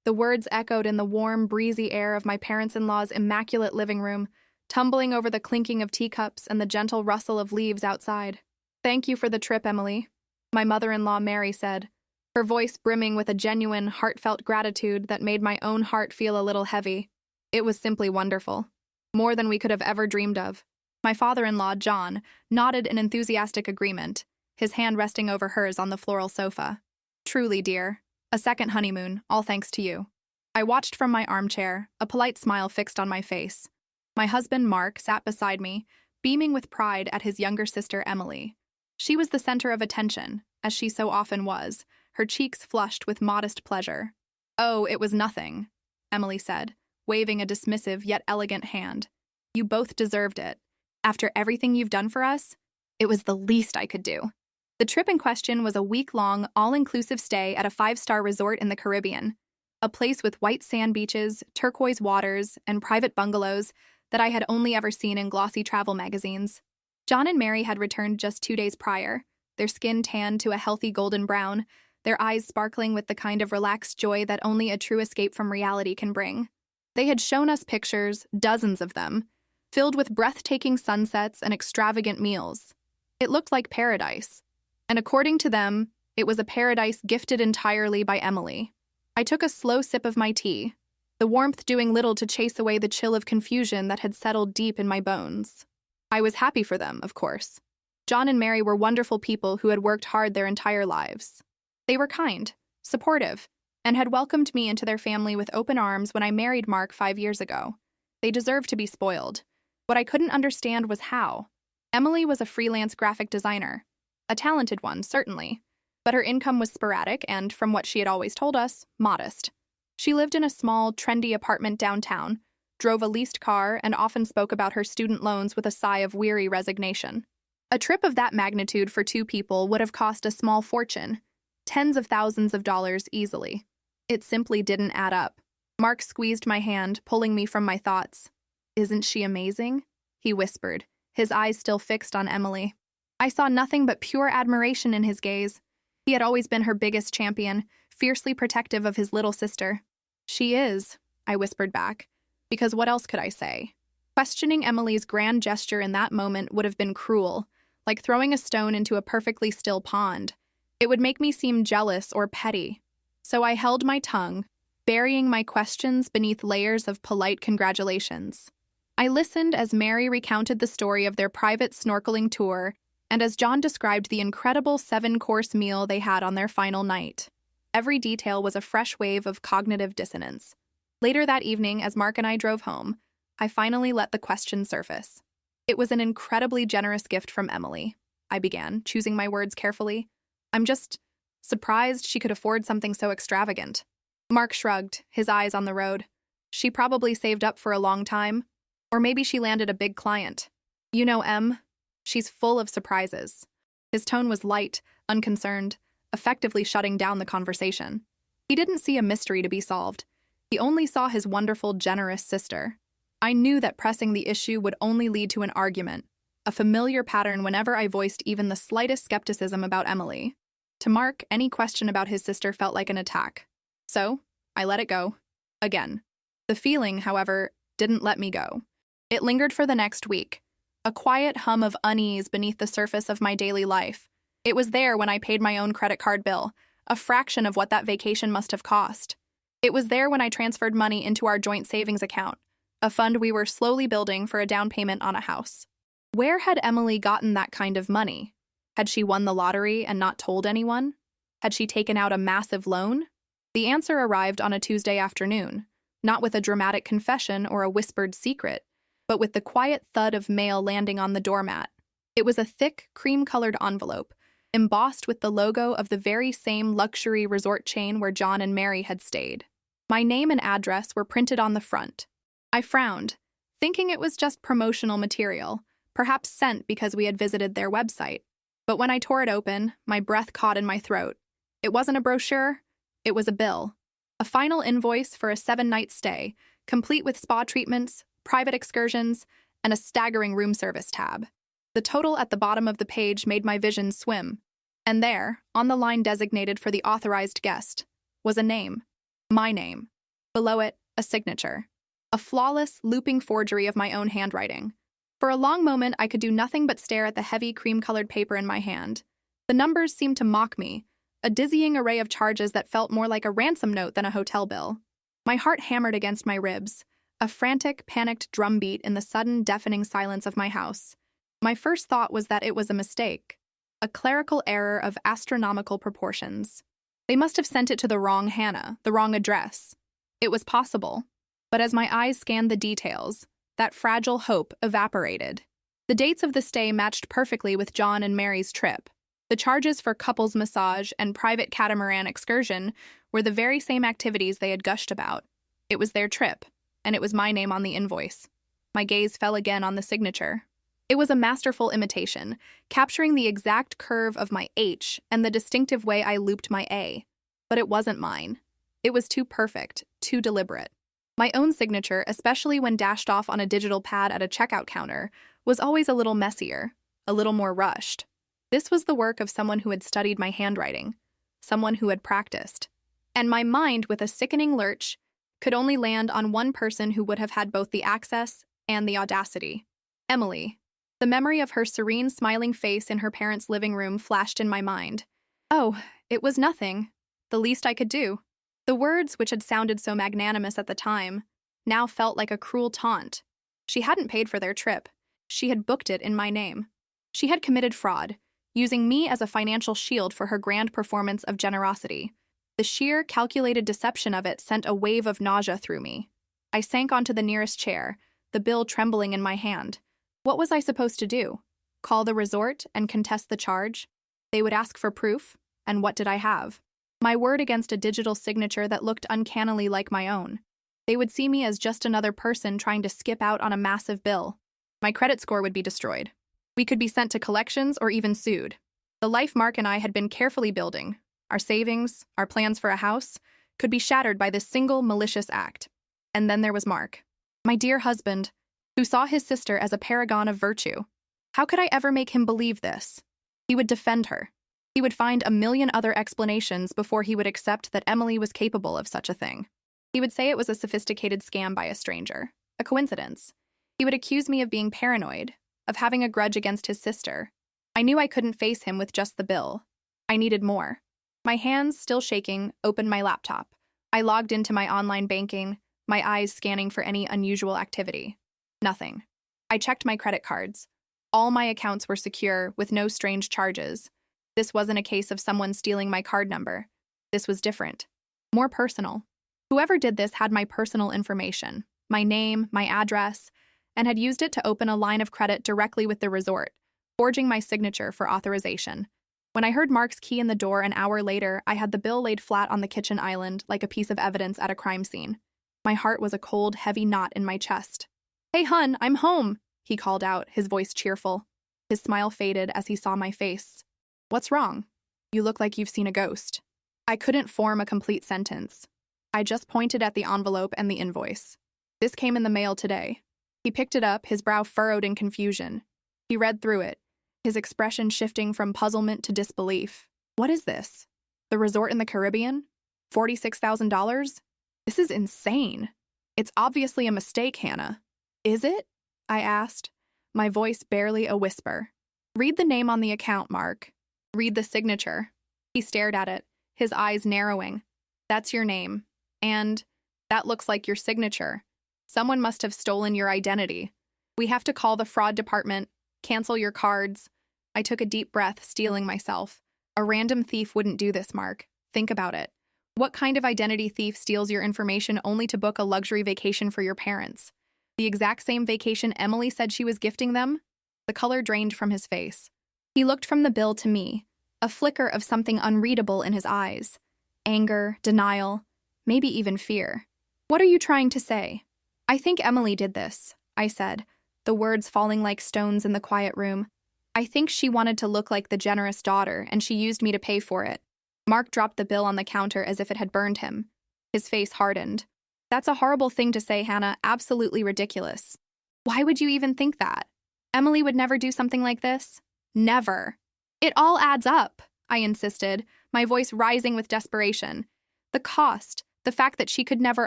The words echoed in the warm, breezy air of my parents-in-law's immaculate living room, tumbling over the clinking of teacups and the gentle rustle of leaves outside. "Thank you for the trip, Emily," my mother-in-law Mary said, her voice brimming with a genuine, heartfelt gratitude that made my own heart feel a little heavy. It was simply wonderful. More than we could have ever dreamed of. My father-in-law, John, nodded in enthusiastic agreement, his hand resting over hers on the floral sofa. "Truly, dear. A second honeymoon, all thanks to you." I watched from my armchair, a polite smile fixed on my face. My husband, Mark, sat beside me, beaming with pride at his younger sister, Emily. She was the center of attention, as she so often was, her cheeks flushed with modest pleasure. "Oh, it was nothing," Emily said, waving a dismissive yet elegant hand. "You both deserved it. After everything you've done for us, it was the least I could do." The trip in question was a week-long, all-inclusive stay at a 5-star resort in the Caribbean, a place with white sand beaches, turquoise waters, and private bungalows that I had only ever seen in glossy travel magazines. John and Mary had returned just 2 days prior, their skin tanned to a healthy golden brown, their eyes sparkling with the kind of relaxed joy that only a true escape from reality can bring. They had shown us pictures, dozens of them, filled with breathtaking sunsets and extravagant meals. It looked like paradise. And according to them, it was a paradise gifted entirely by Emily. I took a slow sip of my tea, the warmth doing little to chase away the chill of confusion that had settled deep in my bones. I was happy for them, of course. John and Mary were wonderful people who had worked hard their entire lives. They were kind, supportive, and had welcomed me into their family with open arms when I married Mark 5 years ago. They deserved to be spoiled. What I couldn't understand was how. Emily was a freelance graphic designer. A talented one, certainly. But her income was sporadic and, from what she had always told us, modest. She lived in a small, trendy apartment downtown, drove a leased car, and often spoke about her student loans with a sigh of weary resignation. A trip of that magnitude for 2 people would have cost a small fortune, tens of thousands of dollars easily. It simply didn't add up. Mark squeezed my hand, pulling me from my thoughts. "Isn't she amazing?" he whispered, his eyes still fixed on Emily. I saw nothing but pure admiration in his gaze. He had always been her biggest champion, fiercely protective of his little sister. "She is," I whispered back, because what else could I say? Questioning Emily's grand gesture in that moment would have been cruel, like throwing a stone into a perfectly still pond. It would make me seem jealous or petty. So I held my tongue, burying my questions beneath layers of polite congratulations. I listened as Mary recounted the story of their private snorkeling tour and as John described the incredible 7-course meal they had on their final night. Every detail was a fresh wave of cognitive dissonance. Later that evening, as Mark and I drove home, I finally let the question surface. "It was an incredibly generous gift from Emily," I began, choosing my words carefully. "I'm just surprised she could afford something so extravagant." Mark shrugged, his eyes on the road. "She probably saved up for a long time. Or maybe she landed a big client. You know Em? She's full of surprises." His tone was light, unconcerned, effectively shutting down the conversation. He didn't see a mystery to be solved. He only saw his wonderful, generous sister. I knew that pressing the issue would only lead to an argument, a familiar pattern whenever I voiced even the slightest skepticism about Emily. To Mark, any question about his sister felt like an attack. So, I let it go. Again. The feeling, however, didn't let me go. It lingered for the next week, a quiet hum of unease beneath the surface of my daily life. It was there when I paid my own credit card bill, a fraction of what that vacation must have cost. It was there when I transferred money into our joint savings account, a fund we were slowly building for a down payment on a house. Where had Emily gotten that kind of money? Had she won the lottery and not told anyone? Had she taken out a massive loan? The answer arrived on a Tuesday afternoon, not with a dramatic confession or a whispered secret, but with the quiet thud of mail landing on the doormat. It was a thick, cream-colored envelope, embossed with the logo of the very same luxury resort chain where John and Mary had stayed. My name and address were printed on the front. I frowned, thinking it was just promotional material, perhaps sent because we had visited their website. But when I tore it open, my breath caught in my throat. It wasn't a brochure, it was a bill. A final invoice for a 7-night stay, complete with spa treatments, private excursions, and a staggering room service tab. The total at the bottom of the page made my vision swim. And there, on the line designated for the authorized guest, was a name. My name. Below it, a signature. A flawless, looping forgery of my own handwriting. For a long moment, I could do nothing but stare at the heavy, cream-colored paper in my hand. The numbers seemed to mock me, a dizzying array of charges that felt more like a ransom note than a hotel bill. My heart hammered against my ribs, a frantic, panicked drumbeat in the sudden, deafening silence of my house. My first thought was that it was a mistake, a clerical error of astronomical proportions. They must have sent it to the wrong Hannah, the wrong address. It was possible. But as my eyes scanned the details, that fragile hope evaporated. The dates of the stay matched perfectly with John and Mary's trip. The charges for couples massage and private catamaran excursion were the very same activities they had gushed about. It was their trip, and it was my name on the invoice. My gaze fell again on the signature. It was a masterful imitation, capturing the exact curve of my H and the distinctive way I looped my A. But it wasn't mine. It was too perfect, too deliberate. My own signature, especially when dashed off on a digital pad at a checkout counter, was always a little messier, a little more rushed. This was the work of someone who had studied my handwriting, someone who had practiced. And my mind, with a sickening lurch, could only land on one person who would have had both the access and the audacity. Emily. The memory of her serene, smiling face in her parents' living room flashed in my mind. Oh, it was nothing. The least I could do. The words, which had sounded so magnanimous at the time, now felt like a cruel taunt. She hadn't paid for their trip. She had booked it in my name. She had committed fraud, using me as a financial shield for her grand performance of generosity. The sheer, calculated deception of it sent a wave of nausea through me. I sank onto the nearest chair, the bill trembling in my hand. What was I supposed to do? Call the resort and contest the charge? They would ask for proof, and what did I have? My word against a digital signature that looked uncannily like my own. They would see me as just another person trying to skip out on a massive bill. My credit score would be destroyed. We could be sent to collections or even sued. The life Mark and I had been carefully building, our savings, our plans for a house, could be shattered by this single malicious act. And then there was Mark, my dear husband, who saw his sister as a paragon of virtue. How could I ever make him believe this? He would defend her. He would find a million other explanations before he would accept that Emily was capable of such a thing. He would say it was a sophisticated scam by a stranger, a coincidence. He would accuse me of being paranoid, of having a grudge against his sister. I knew I couldn't face him with just the bill. I needed more. My hands, still shaking, opened my laptop. I logged into my online banking, my eyes scanning for any unusual activity. Nothing. I checked my credit cards. All my accounts were secure, with no strange charges. This wasn't a case of someone stealing my card number. This was different. More personal. Whoever did this had my personal information, my name, my address, and had used it to open a line of credit directly with the resort, forging my signature for authorization. When I heard Mark's key in the door an hour later, I had the bill laid flat on the kitchen island like a piece of evidence at a crime scene. My heart was a cold, heavy knot in my chest. "Hey, hun, I'm home," he called out, his voice cheerful. His smile faded as he saw my face. "What's wrong? You look like you've seen a ghost." I couldn't form a complete sentence. I just pointed at the envelope and the invoice. "This came in the mail today." He picked it up, his brow furrowed in confusion. He read through it, his expression shifting from puzzlement to disbelief. "What is this? The resort in the Caribbean? $46,000? This is insane. It's obviously a mistake, Hannah." "Is it?" I asked, my voice barely a whisper. "Read the name on the account, Mark. Read the signature." He stared at it, his eyes narrowing. "That's your name. And that looks like your signature. Someone must have stolen your identity. We have to call the fraud department, cancel your cards." I took a deep breath, steeling myself. A random thief wouldn't do this, Mark. Think about it. What kind of identity thief steals your information only to book a luxury vacation for your parents? The exact same vacation Emily said she was gifting them? The color drained from his face. He looked from the bill to me, a flicker of something unreadable in his eyes. Anger, denial, maybe even fear. "What are you trying to say?" "I think Emily did this," I said, the words falling like stones in the quiet room. "I think she wanted to look like the generous daughter, and she used me to pay for it." Mark dropped the bill on the counter as if it had burned him. His face hardened. "That's a horrible thing to say, Hannah. Absolutely ridiculous. Why would you even think that? Emily would never do something like this. Never." "It all adds up," I insisted, my voice rising with desperation. "The cost, The fact that she could never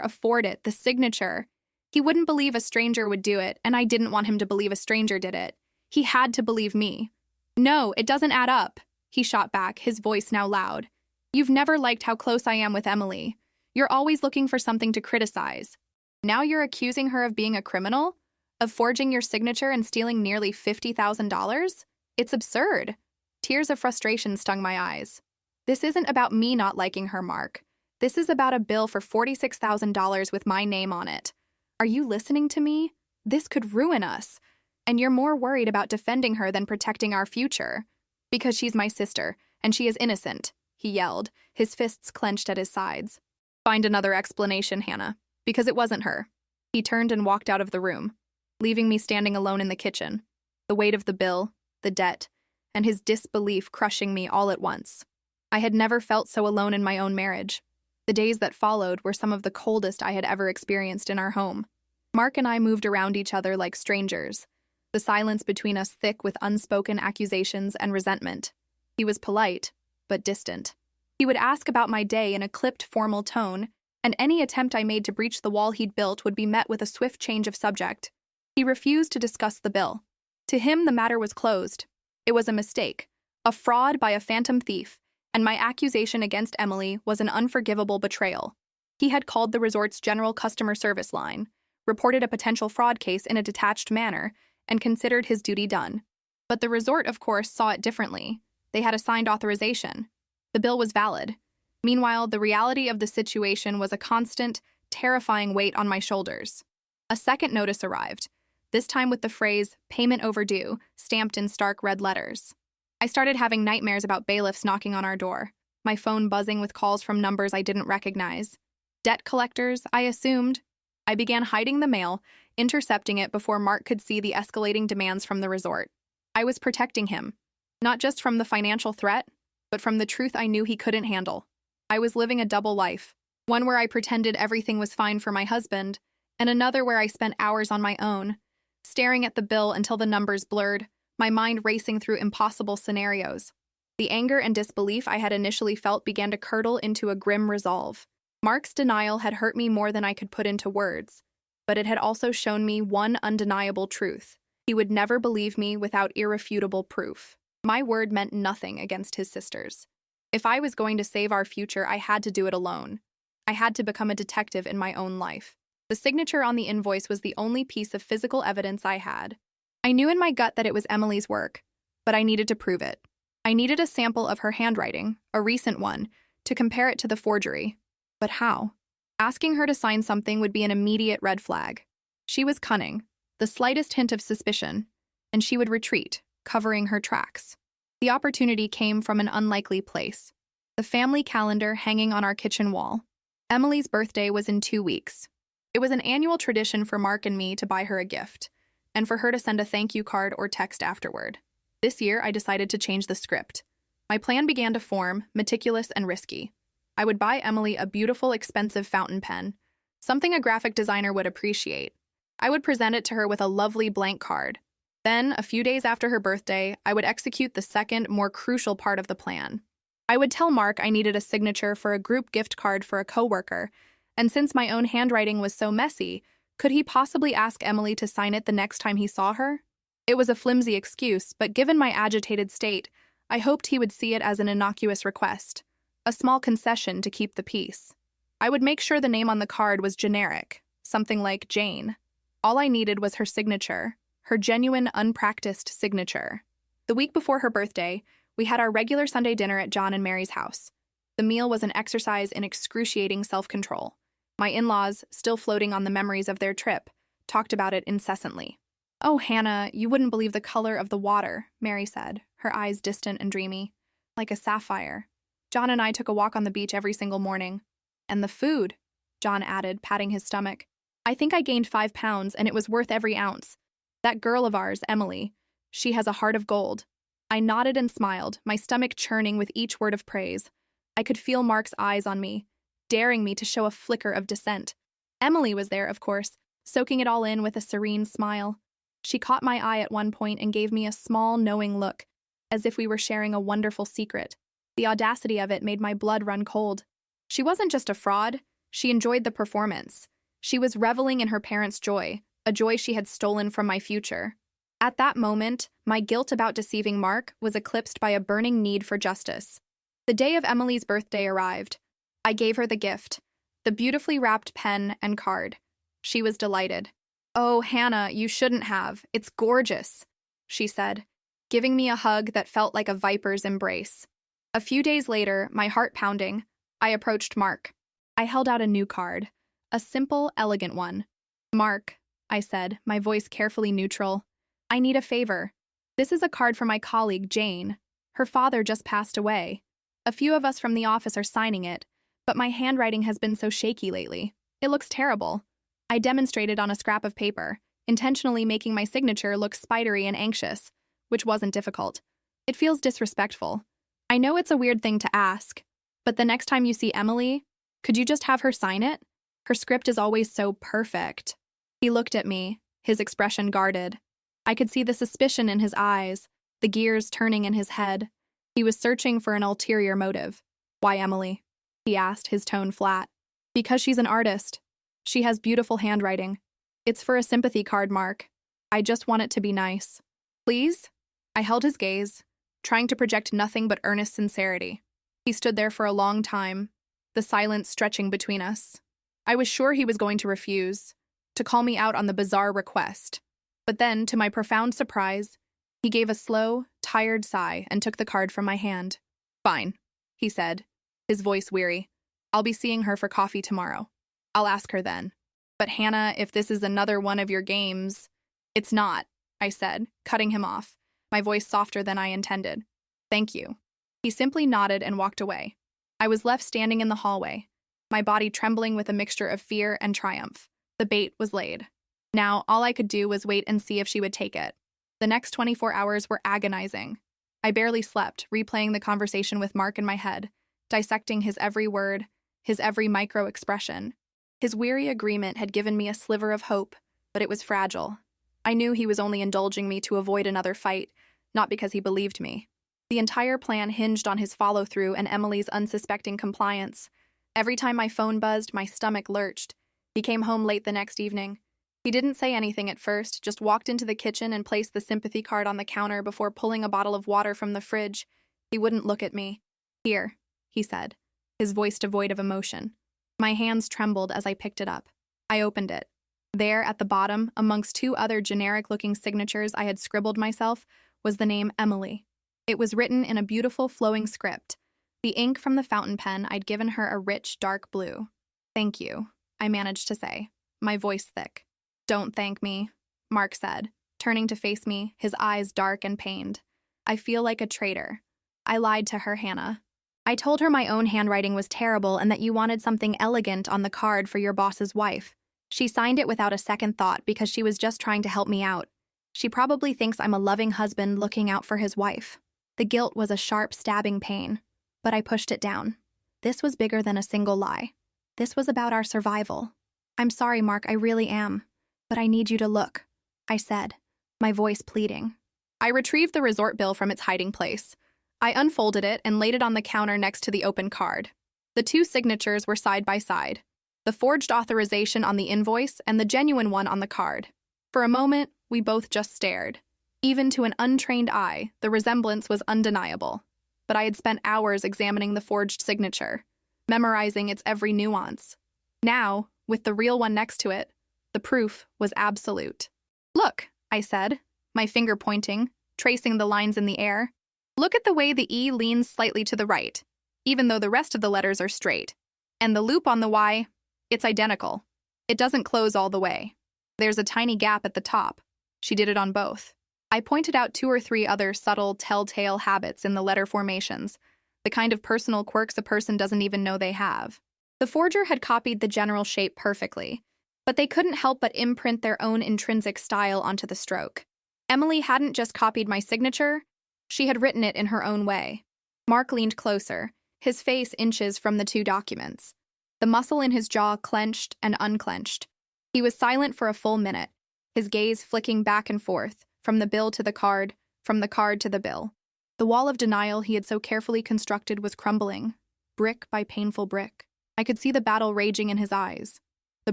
afford it, the signature. He wouldn't believe a stranger would do it, and I didn't want him to believe a stranger did it. He had to believe me. No, it doesn't add up, he shot back, his voice now loud. You've never liked how close I am with Emily. You're always looking for something to criticize. Now you're accusing her of being a criminal? Of forging your signature and stealing nearly $50,000? It's absurd. Tears of frustration stung my eyes. This isn't about me not liking her, Mark. This is about a bill for $46,000 with my name on it. Are you listening to me? This could ruin us. And you're more worried about defending her than protecting our future. Because she's my sister, and she is innocent, he yelled, his fists clenched at his sides. Find another explanation, Hannah. Because it wasn't her. He turned and walked out of the room, leaving me standing alone in the kitchen, the weight of the bill, the debt, and his disbelief crushing me all at once. I had never felt so alone in my own marriage. The days that followed were some of the coldest I had ever experienced in our home. Mark and I moved around each other like strangers, the silence between us thick with unspoken accusations and resentment. He was polite, but distant. He would ask about my day in a clipped, formal tone, and any attempt I made to breach the wall he'd built would be met with a swift change of subject. He refused to discuss the bill. To him, the matter was closed. It was a mistake, a fraud by a phantom thief, and my accusation against Emily was an unforgivable betrayal. He had called the resort's general customer service line, reported a potential fraud case in a detached manner, and considered his duty done. But the resort, of course, saw it differently. They had a signed authorization. The bill was valid. Meanwhile, the reality of the situation was a constant, terrifying weight on my shoulders. A second notice arrived, this time with the phrase, "payment overdue," stamped in stark red letters. I started having nightmares about bailiffs knocking on our door, my phone buzzing with calls from numbers I didn't recognize. Debt collectors, I assumed. I began hiding the mail, intercepting it before Mark could see the escalating demands from the resort. I was protecting him, not just from the financial threat, but from the truth I knew he couldn't handle. I was living a double life, one where I pretended everything was fine for my husband, and another where I spent hours on my own, staring at the bill until the numbers blurred, my mind racing through impossible scenarios. The anger and disbelief I had initially felt began to curdle into a grim resolve. Mark's denial had hurt me more than I could put into words, but it had also shown me one undeniable truth. He would never believe me without irrefutable proof. My word meant nothing against his sister's. If I was going to save our future, I had to do it alone. I had to become a detective in my own life. The signature on the invoice was the only piece of physical evidence I had. I knew in my gut that it was Emily's work, but I needed to prove it. I needed a sample of her handwriting, a recent one, to compare it to the forgery. But how? Asking her to sign something would be an immediate red flag. She was cunning, the slightest hint of suspicion, and she would retreat, covering her tracks. The opportunity came from an unlikely place. The family calendar hanging on our kitchen wall. Emily's birthday was in 2 weeks. It was an annual tradition for Mark and me to buy her a gift, and for her to send a thank you card or text afterward. This year, I decided to change the script. My plan began to form, meticulous and risky. I would buy Emily a beautiful, expensive fountain pen, something a graphic designer would appreciate. I would present it to her with a lovely blank card. Then, a few days after her birthday, I would execute the second, more crucial part of the plan. I would tell Mark I needed a signature for a group gift card for a coworker, and since my own handwriting was so messy, could he possibly ask Emily to sign it the next time he saw her? It was a flimsy excuse, but given my agitated state, I hoped he would see it as an innocuous request, a small concession to keep the peace. I would make sure the name on the card was generic, something like Jane. All I needed was her signature, her genuine, unpracticed signature. The week before her birthday, we had our regular Sunday dinner at John and Mary's house. The meal was an exercise in excruciating self-control. My in-laws, still floating on the memories of their trip, talked about it incessantly. "Oh, Hannah, you wouldn't believe the color of the water," Mary said, her eyes distant and dreamy, like a sapphire. John and I took a walk on the beach every single morning. "And the food," John added, patting his stomach. "I think I gained 5 pounds, and it was worth every ounce. That girl of ours, Emily, she has a heart of gold." I nodded and smiled, my stomach churning with each word of praise. I could feel Mark's eyes on me, daring me to show a flicker of dissent. Emily was there, of course, soaking it all in with a serene smile. She caught my eye at one point and gave me a small, knowing look, as if we were sharing a wonderful secret. The audacity of it made my blood run cold. She wasn't just a fraud, She enjoyed the performance. She was reveling in her parents' joy, a joy she had stolen from my future. At that moment, my guilt about deceiving Mark was eclipsed by a burning need for justice. The day of Emily's birthday arrived. I gave her the gift, the beautifully wrapped pen and card. She was delighted. "Oh, Hannah, you shouldn't have. It's gorgeous," she said, giving me a hug that felt like a viper's embrace. A few days later, my heart pounding, I approached Mark. I held out a new card, a simple, elegant one. "Mark," I said, my voice carefully neutral, "I need a favor. This is a card for my colleague, Jane. Her father just passed away. A few of us from the office are signing it, but my handwriting has been so shaky lately. It looks terrible." I demonstrated on a scrap of paper, intentionally making my signature look spidery and anxious, which wasn't difficult. "It feels disrespectful. I know it's a weird thing to ask, but the next time you see Emily, could you just have her sign it? Her script is always so perfect." He looked at me, his expression guarded. I could see the suspicion in his eyes, the gears turning in his head. He was searching for an ulterior motive. "Why Emily?" he asked, his tone flat. "Because she's an artist. She has beautiful handwriting. It's for a sympathy card, Mark. I just want it to be nice. Please?" I held his gaze, trying to project nothing but earnest sincerity. He stood there for a long time, the silence stretching between us. I was sure he was going to refuse, to call me out on the bizarre request. But then, to my profound surprise, he gave a slow, tired sigh and took the card from my hand. "Fine," he said, his voice weary. "I'll be seeing her for coffee tomorrow. I'll ask her then. But Hannah, if this is another one of your games—" "It's not," I said, cutting him off, my voice softer than I intended. "Thank you." He simply nodded and walked away. I was left standing in the hallway, my body trembling with a mixture of fear and triumph. The bait was laid. Now, all I could do was wait and see if she would take it. The next 24 hours were agonizing. I barely slept, replaying the conversation with Mark in my head, dissecting his every word, his every micro-expression. His weary agreement had given me a sliver of hope, but it was fragile. I knew he was only indulging me to avoid another fight, not because he believed me. The entire plan hinged on his follow-through and Emily's unsuspecting compliance. Every time my phone buzzed, my stomach lurched. He came home late the next evening. He didn't say anything at first, just walked into the kitchen and placed the sympathy card on the counter before pulling a bottle of water from the fridge. He wouldn't look at me. "Here," he said, his voice devoid of emotion. My hands trembled as I picked it up. I opened it. There, at the bottom, amongst two other generic-looking signatures I had scribbled myself, was the name Emily. It was written in a beautiful, flowing script. The ink from the fountain pen I'd given her a rich, dark blue. "Thank you," I managed to say, my voice thick. "Don't thank me," Mark said, turning to face me, his eyes dark and pained. "I feel like a traitor. I lied to her, Hannah. I told her my own handwriting was terrible and that you wanted something elegant on the card for your boss's wife. She signed it without a second thought because she was just trying to help me out. She probably thinks I'm a loving husband looking out for his wife." The guilt was a sharp, stabbing pain, but I pushed it down. This was bigger than a single lie. This was about our survival. "I'm sorry, Mark, I really am. But I need you to look," I said, my voice pleading. I retrieved the resort bill from its hiding place. I unfolded it and laid it on the counter next to the open card. The two signatures were side by side, the forged authorization on the invoice and the genuine one on the card. For a moment, we both just stared. Even to an untrained eye, the resemblance was undeniable. But I had spent hours examining the forged signature, memorizing its every nuance. Now, with the real one next to it, the proof was absolute. "Look," I said, my finger pointing, tracing the lines in the air. "Look at the way the E leans slightly to the right, even though the rest of the letters are straight. And the loop on the Y, it's identical. It doesn't close all the way. There's a tiny gap at the top. She did it on both." I pointed out 2 or 3 other subtle, telltale habits in the letter formations, the kind of personal quirks a person doesn't even know they have. The forger had copied the general shape perfectly, but they couldn't help but imprint their own intrinsic style onto the stroke. Emily hadn't just copied my signature, she had written it in her own way. Mark leaned closer, his face inches from the 2 documents. The muscle in his jaw clenched and unclenched. He was silent for a full minute, his gaze flicking back and forth, from the bill to the card, from the card to the bill. The wall of denial he had so carefully constructed was crumbling, brick by painful brick. I could see the battle raging in his eyes. The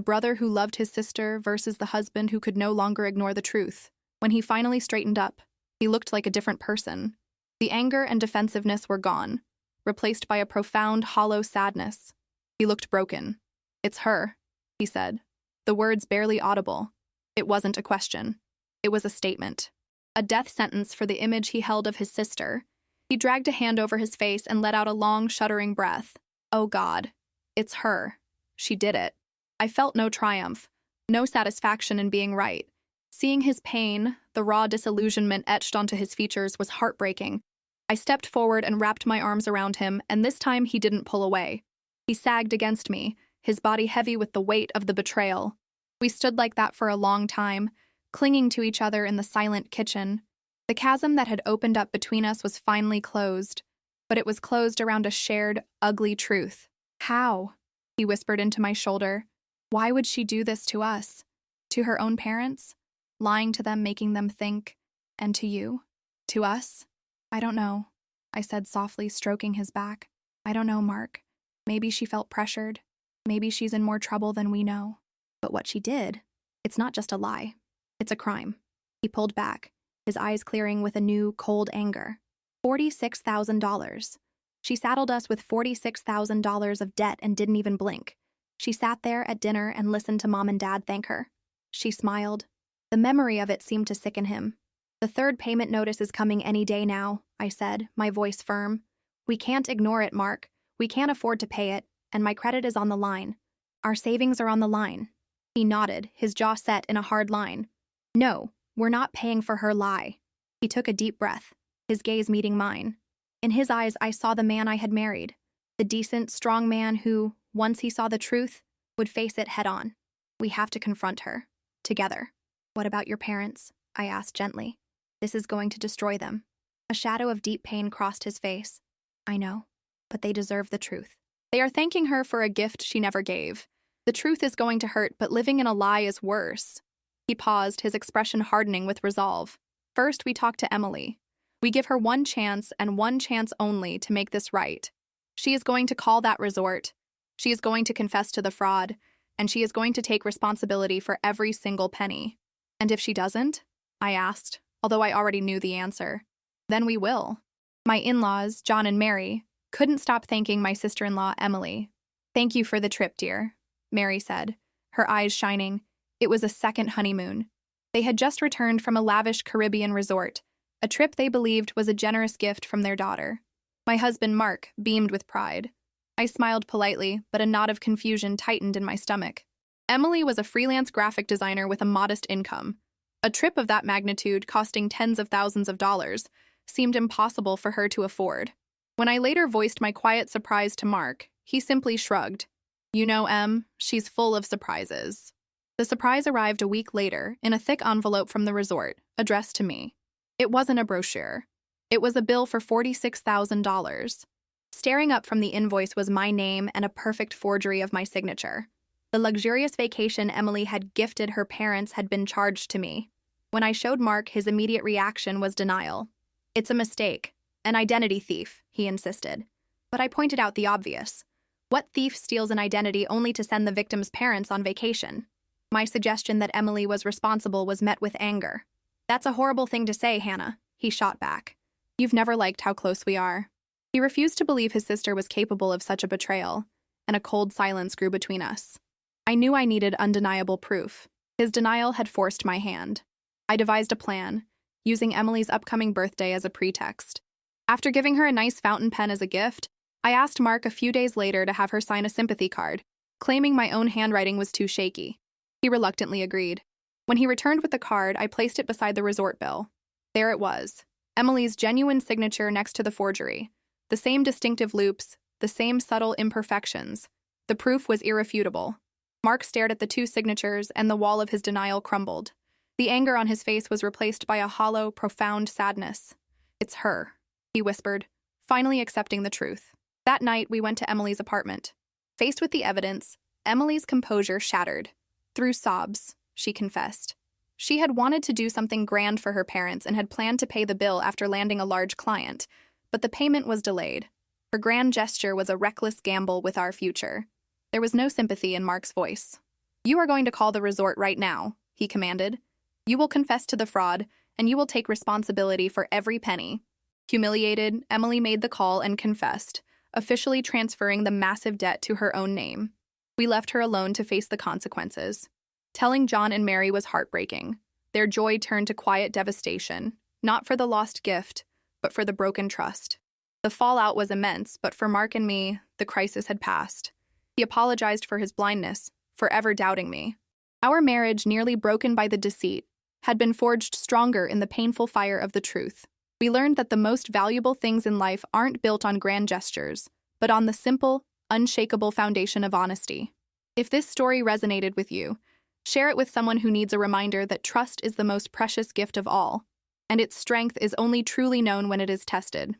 brother who loved his sister versus the husband who could no longer ignore the truth. When he finally straightened up, he looked like a different person. The anger and defensiveness were gone, replaced by a profound, hollow sadness. He looked broken. "It's her," he said, the words barely audible. It wasn't a question. It was a statement. A death sentence for the image he held of his sister. He dragged a hand over his face and let out a long, shuddering breath. "Oh God, it's her. She did it." I felt no triumph, no satisfaction in being right. Seeing his pain, the raw disillusionment etched onto his features, was heartbreaking. I stepped forward and wrapped my arms around him, and this time he didn't pull away. He sagged against me, his body heavy with the weight of the betrayal. We stood like that for a long time, clinging to each other in the silent kitchen. The chasm that had opened up between us was finally closed, but it was closed around a shared, ugly truth. "How?" he whispered into my shoulder. "Why would she do this to us? To her own parents? Lying to them, making them think. And to you? To us?" "I don't know," I said softly, stroking his back. "I don't know, Mark. Maybe she felt pressured. Maybe she's in more trouble than we know. But what she did, it's not just a lie. It's a crime." He pulled back, his eyes clearing with a new, cold anger. $46,000. She saddled us with $46,000 of debt and didn't even blink. She sat there at dinner and listened to Mom and Dad thank her. She smiled. The memory of it seemed to sicken him. "The third payment notice is coming any day now," I said, my voice firm. "We can't ignore it, Mark. We can't afford to pay it, and my credit is on the line. Our savings are on the line." He nodded, his jaw set in a hard line. "No, we're not paying for her lie." He took a deep breath, his gaze meeting mine. In his eyes, I saw the man I had married, the decent, strong man who, once he saw the truth, would face it head-on. "We have to confront her. Together." "What about your parents?" I asked gently. "This is going to destroy them." A shadow of deep pain crossed his face. "I know, but they deserve the truth. They are thanking her for a gift she never gave. The truth is going to hurt, but living in a lie is worse." He paused, his expression hardening with resolve. "First, we talk to Emily. We give her one chance and one chance only to make this right. She is going to call that resort. She is going to confess to the fraud, and she is going to take responsibility for every single penny." "And if she doesn't?" I asked, although I already knew the answer. "Then we will." My in-laws, John and Mary, couldn't stop thanking my sister-in-law, Emily. "Thank you for the trip, dear," Mary said, her eyes shining. It was a second honeymoon. They had just returned from a lavish Caribbean resort, a trip they believed was a generous gift from their daughter. My husband, Mark, beamed with pride. I smiled politely, but a knot of confusion tightened in my stomach. Emily was a freelance graphic designer with a modest income. A trip of that magnitude, costing tens of thousands of dollars, seemed impossible for her to afford. When I later voiced my quiet surprise to Mark, he simply shrugged. "You know, Em, she's full of surprises." The surprise arrived a week later in a thick envelope from the resort, addressed to me. It wasn't a brochure. It was a bill for $46,000. Staring up from the invoice was my name and a perfect forgery of my signature. The luxurious vacation Emily had gifted her parents had been charged to me. When I showed Mark, his immediate reaction was denial. "It's a mistake. An identity thief," he insisted. But I pointed out the obvious. What thief steals an identity only to send the victim's parents on vacation? My suggestion that Emily was responsible was met with anger. "That's a horrible thing to say, Hannah," he shot back. "You've never liked how close we are." He refused to believe his sister was capable of such a betrayal, and a cold silence grew between us. I knew I needed undeniable proof. His denial had forced my hand. I devised a plan, using Emily's upcoming birthday as a pretext. After giving her a nice fountain pen as a gift, I asked Mark a few days later to have her sign a sympathy card, claiming my own handwriting was too shaky. He reluctantly agreed. When he returned with the card, I placed it beside the resort bill. There it was, Emily's genuine signature next to the forgery. The same distinctive loops, the same subtle imperfections. The proof was irrefutable. Mark stared at the two signatures, and the wall of his denial crumbled. The anger on his face was replaced by a hollow, profound sadness. "It's her," he whispered, finally accepting the truth. That night, we went to Emily's apartment. Faced with the evidence, Emily's composure shattered. Through sobs, she confessed. She had wanted to do something grand for her parents and had planned to pay the bill after landing a large client, but the payment was delayed. Her grand gesture was a reckless gamble with our future. There was no sympathy in Mark's voice. "You are going to call the resort right now," he commanded. "You will confess to the fraud, and you will take responsibility for every penny." Humiliated, Emily made the call and confessed, officially transferring the massive debt to her own name. We left her alone to face the consequences. Telling John and Mary was heartbreaking. Their joy turned to quiet devastation, not for the lost gift, but for the broken trust. The fallout was immense, but for Mark and me, the crisis had passed. He apologized for his blindness, forever doubting me. Our marriage, nearly broken by the deceit, had been forged stronger in the painful fire of the truth. We learned that the most valuable things in life aren't built on grand gestures, but on the simple, unshakable foundation of honesty. If this story resonated with you, share it with someone who needs a reminder that trust is the most precious gift of all, and its strength is only truly known when it is tested.